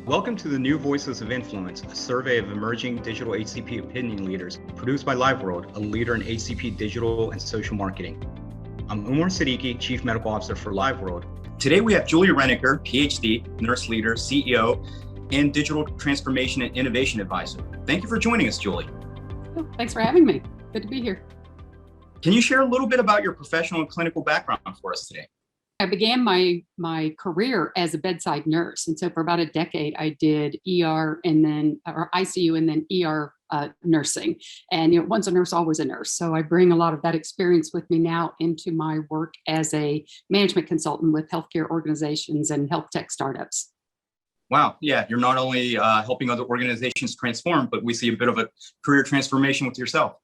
Welcome to the New Voices of Influence, a survey of emerging digital HCP opinion leaders produced by LiveWorld, a leader in HCP digital and social marketing. I'm Umar Siddiqui, Chief Medical Officer for LiveWorld. Today we have Julia Rennecker, PhD, nurse leader, CEO, and digital transformation and innovation advisor. Thank you for joining us, Julie. Oh, thanks for having me. Good to be here. Can you share a little bit about your professional and clinical background for us today? I began my career as a bedside nurse. And so for about a decade, I did ER and then, or ICU and then ER nursing. And once a nurse, always a nurse. So I bring a lot of that experience with me now into my work as a management consultant with healthcare organizations and health tech startups. Wow. Yeah. You're not only helping other organizations transform, but we see a bit of a career transformation with yourself.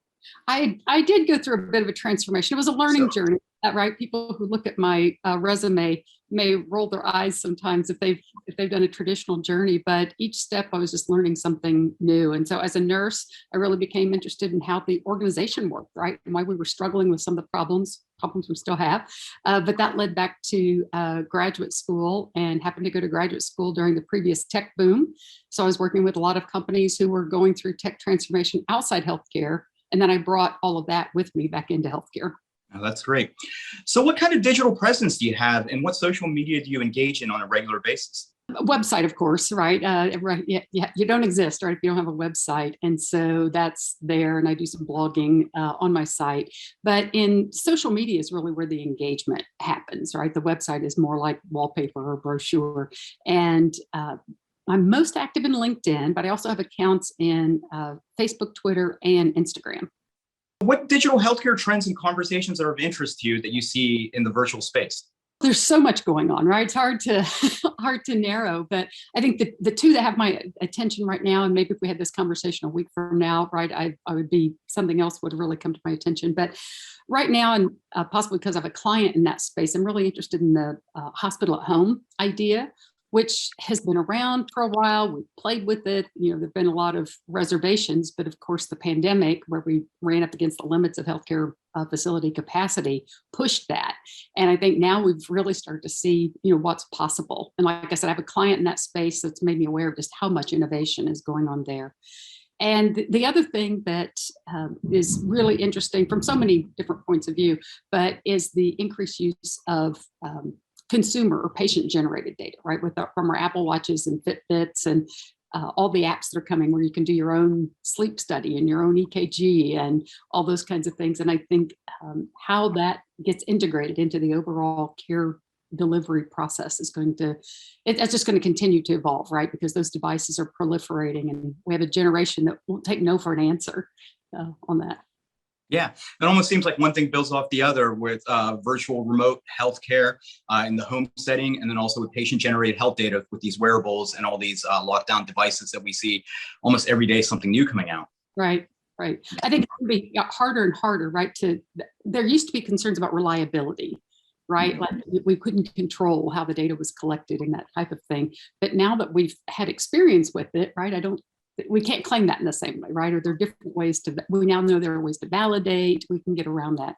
I did go through a bit of a transformation. It was a learning journey, right? People who look at my resume may roll their eyes sometimes if they've done a traditional journey, but each step I was just learning something new. And so as a nurse, I really became interested in how the organization worked, right? And why we were struggling with some of the problems we still have. But that led back to graduate school, and happened to go to graduate school during the previous tech boom. So I was working with a lot of companies who were going through tech transformation outside healthcare. And then I brought all of that with me back into healthcare. Oh, that's great. So what kind of digital presence do you have, and what social media do you engage in on a regular basis? A website, of course, right? Yeah, you don't exist, right, if you don't have a website. And so that's there. And I do some blogging on my site. But in social media is really where the engagement happens, right? The website is more like wallpaper or brochure. And I'm most active in LinkedIn, but I also have accounts in Facebook, Twitter, and Instagram. What digital healthcare trends and conversations are of interest to you that you see in the virtual space? There's so much going on, right? It's hard to narrow, but I think the two that have my attention right now, and maybe if we had this conversation a week from now, right, I would be, something else would really come to my attention. But right now, and possibly because I have a client in that space, I'm really interested in the hospital at home idea, which has been around for a while. We've played with it. There've been a lot of reservations, but of course the pandemic, where we ran up against the limits of healthcare facility capacity, pushed that. And I think now we've really started to see, what's possible. And like I said, I have a client in that space that's made me aware of just how much innovation is going on there. And the other thing that is really interesting from so many different points of view, but is the increased use of consumer or patient-generated data, right? From our Apple Watches and Fitbits and all the apps that are coming, where you can do your own sleep study and your own EKG and all those kinds of things. And I think how that gets integrated into the overall care delivery process is it's just going to continue to evolve, right? Because those devices are proliferating, and we have a generation that won't take no for an answer on that. Yeah, it almost seems like one thing builds off the other with virtual remote healthcare in the home setting, and then also with patient-generated health data with these wearables and all these lockdown devices that we see almost every day, something new coming out. Right. I think it's going to be harder and harder, right? There used to be concerns about reliability, right? Like we couldn't control how the data was collected and that type of thing. But now that we've had experience with it, right? We can't claim that in the same way, right? Or there are different ways we now know there are ways to validate, we can get around that.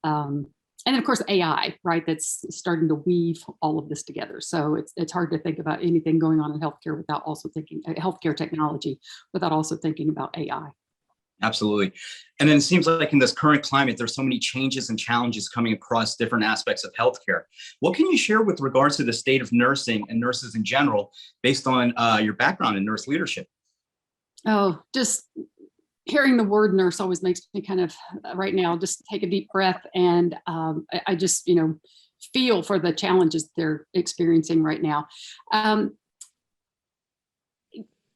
And then of course, AI, right? That's starting to weave all of this together. So it's hard to think about anything going on in healthcare without also thinking healthcare technology, without also thinking about AI. Absolutely. And then it seems like in this current climate, there's so many changes and challenges coming across different aspects of healthcare. What can you share with regards to the state of nursing and nurses in general, based on your background in nurse leadership? Oh, just hearing the word nurse always makes me kind of, right now, just take a deep breath. And I just, feel for the challenges they're experiencing right now.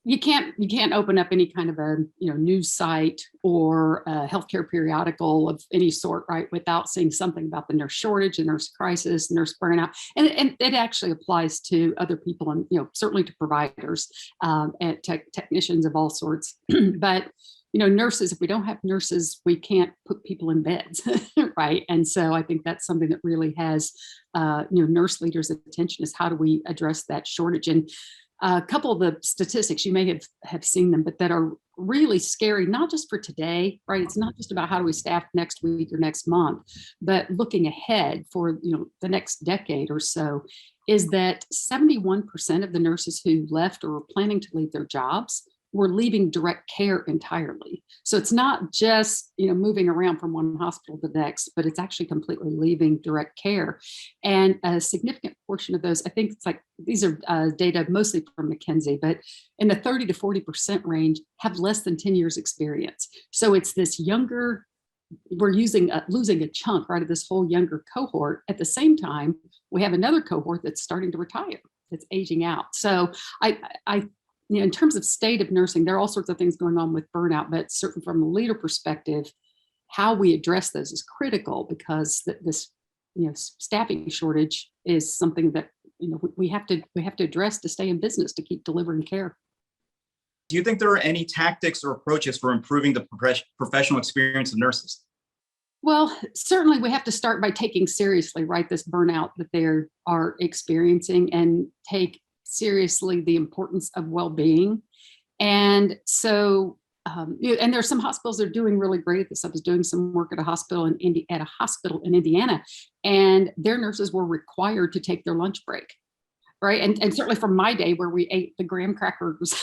You can't open up any kind of a news site or a healthcare periodical of any sort, right, without seeing something about the nurse shortage, the nurse crisis, nurse burnout, and it actually applies to other people, and certainly to providers and technicians of all sorts. But nurses, if we don't have nurses, we can't put people in beds, right? And so I think that's something that really has nurse leaders' attention, is how do we address that shortage? And a couple of the statistics, you may have seen them, but that are really scary, not just for today, right? It's not just about how do we staff next week or next month, but looking ahead for, the next decade or so, is that 71% of the nurses who left or were planning to leave their jobs were leaving direct care entirely. So it's not just, moving around from one hospital to the next, but it's actually completely leaving direct care. And a significant portion of those, I think it's like, these are data mostly from McKinsey, but in the 30 to 40% range have less than 10 years experience. So it's this younger, we're losing a chunk, right, of this whole younger cohort. At the same time, we have another cohort that's starting to retire, that's aging out. So in terms of state of nursing, there are all sorts of things going on with burnout, but certainly from a leader perspective, how we address those is critical, because this, staffing shortage is something that, we have to address to stay in business, to keep delivering care. Do you think there are any tactics or approaches for improving the professional experience of nurses? Well, certainly we have to start by taking seriously, right, this burnout that they are experiencing, and take seriously the importance of well-being. And so, and there are some hospitals that are doing really great at this. I was doing some work at a hospital in Indiana, and their nurses were required to take their lunch break. Right. And certainly from my day, where we ate the graham crackers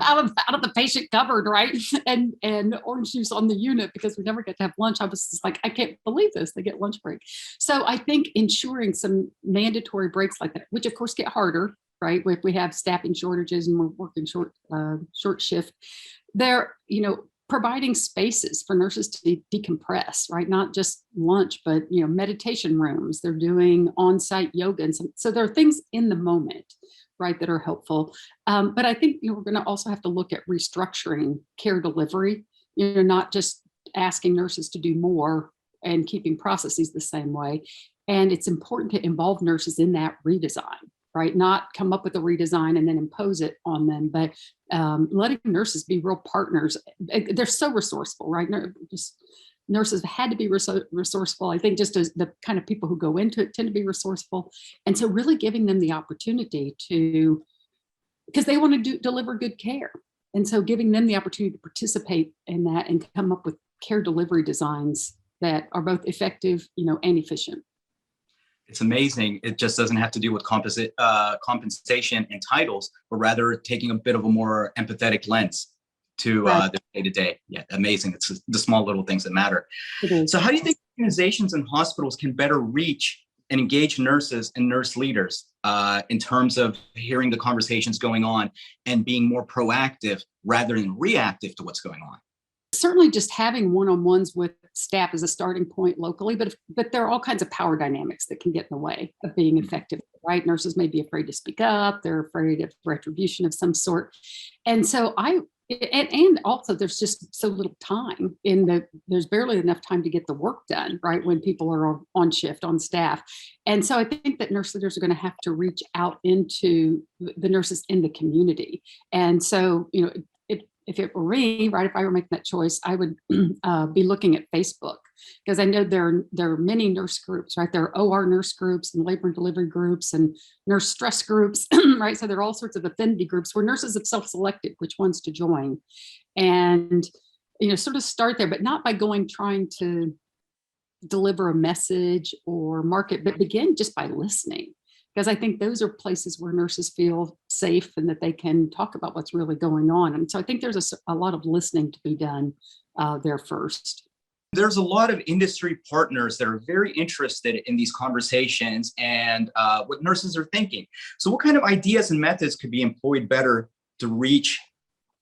out of the patient cupboard, right, and orange juice on the unit, because we never get to have lunch. I was just like, I can't believe this. They get lunch break. So I think ensuring some mandatory breaks like that, which of course get harder, right, if we have staffing shortages and we're working short shift, they're, providing spaces for nurses to decompress, right? Not just lunch, but, meditation rooms. They're doing on-site yoga. And so there are things in the moment, right, that are helpful. But I think, we're going to also have to look at restructuring care delivery, not just asking nurses to do more and keeping processes the same way. And it's important to involve nurses in that redesign, right? Not come up with a redesign and then impose it on them, but letting nurses be real partners. They're so resourceful, right? Nurses have had to be resourceful. I think just as the kind of people who go into it tend to be resourceful. And so really giving them the opportunity to, because they want to deliver good care. And so giving them the opportunity to participate in that and come up with care delivery designs that are both effective, and efficient. It's amazing. It just doesn't have to do with compensation and titles, but rather taking a bit of a more empathetic lens to the day-to-day. Yeah, amazing. It's the small little things that matter. So how do you think organizations and hospitals can better reach and engage nurses and nurse leaders in terms of hearing the conversations going on and being more proactive rather than reactive to what's going on? Certainly just having one-on-ones with staff is a starting point locally, but there are all kinds of power dynamics that can get in the way of being effective, right? Nurses may be afraid to speak up. They're afraid of retribution of some sort. And so and also there's just so little time there's barely enough time to get the work done, right, when people are on shift, on staff. And so I think that nurse leaders are going to have to reach out into the nurses in the community. And so, if it were me, right, if I were making that choice, I would be looking at Facebook, because I know there are many nurse groups, right? There are OR nurse groups and labor and delivery groups and nurse stress groups, right? So there are all sorts of affinity groups where nurses have self-selected which ones to join, and sort of start there, but not by trying to deliver a message or market, but begin just by listening. Because I think those are places where nurses feel safe and that they can talk about what's really going on. And so I think there's a lot of listening to be done there first. There's a lot of industry partners that are very interested in these conversations and what nurses are thinking. So what kind of ideas and methods could be employed better to reach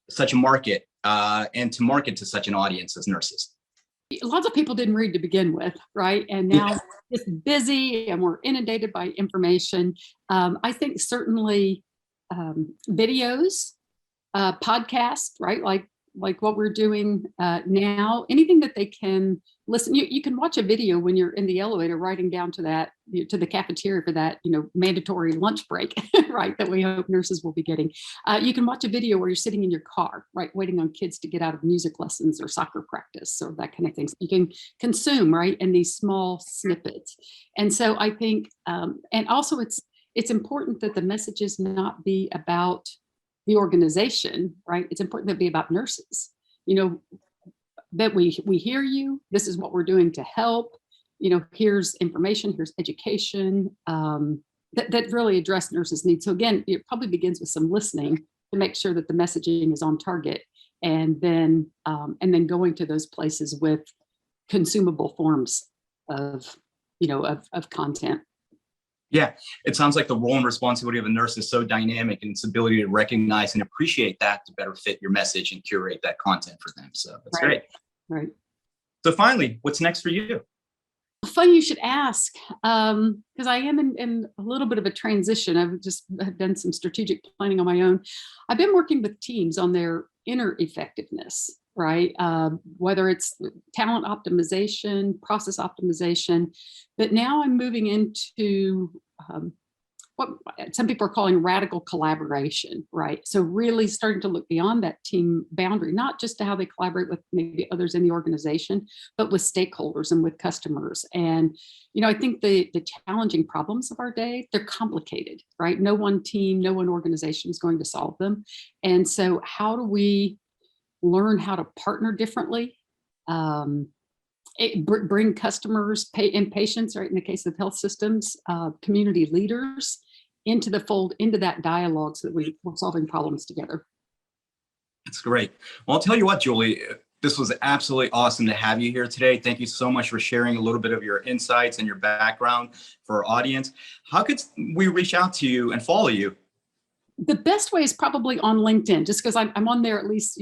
such a market and to market to such an audience as nurses? Lots of people didn't read to begin with, right? And now it's busy and we're inundated by information. I think certainly videos, podcasts, right? Like what we're doing now, anything that they can listen. You can watch a video when you're in the elevator riding down to the cafeteria for that, mandatory lunch break, right, that we hope nurses will be getting. You can watch a video where you're sitting in your car, right, waiting on kids to get out of music lessons or soccer practice or that kind of thing. So you can consume, right, in these small snippets. And so I think, and also it's important that the messages not be about the organization, right? It's important that it be about nurses, you know, that we hear you, this is what we're doing to help, you know, here's information, here's education, that really address nurses' needs. So again, it probably begins with some listening to make sure that the messaging is on target, and then going to those places with consumable forms of, you know, of content. Yeah, it sounds like the role and responsibility of a nurse is so dynamic, and its ability to recognize and appreciate that to better fit your message and curate that content for them. So that's great. Right. So finally, what's next for you? Funny you should ask, because I am in a little bit of a transition. I've done some strategic planning on my own. I've been working with teams on their inner effectiveness, right? Whether it's talent optimization, process optimization, but now I'm moving into what some people are calling radical collaboration, right? So really starting to look beyond that team boundary, not just to how they collaborate with maybe others in the organization, but with stakeholders and with customers. And, you know, I think the challenging problems of our day, they're complicated, right? No one team, no one organization is going to solve them. And so how do we learn how to partner differently? Bring customers and patients, right, in the case of health systems, community leaders into the fold, into that dialogue, so that we're solving problems together. That's great. Well, I'll tell you what, Julie, this was absolutely awesome to have you here today. Thank you so much for sharing a little bit of your insights and your background for our audience. How could we reach out to you and follow you? The best way is probably on LinkedIn, just because I'm on there at least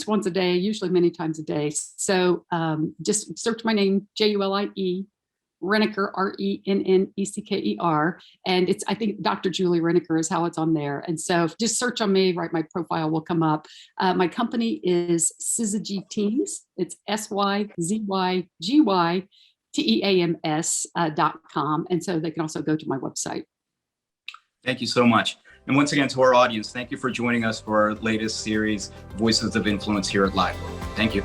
once a day, usually many times a day. So just search my name, Julie, Rennecker, Rennecker. And I think Dr. Julie Rennecker is how it's on there. And so just search on me, right? My profile will come up. My company is Syzygy Teams. It's SYZYGYTEAMS.com. And so they can also go to my website. Thank you so much. And once again, to our audience, thank you for joining us for our latest series, Voices of Influence here at LiveWorld. Thank you.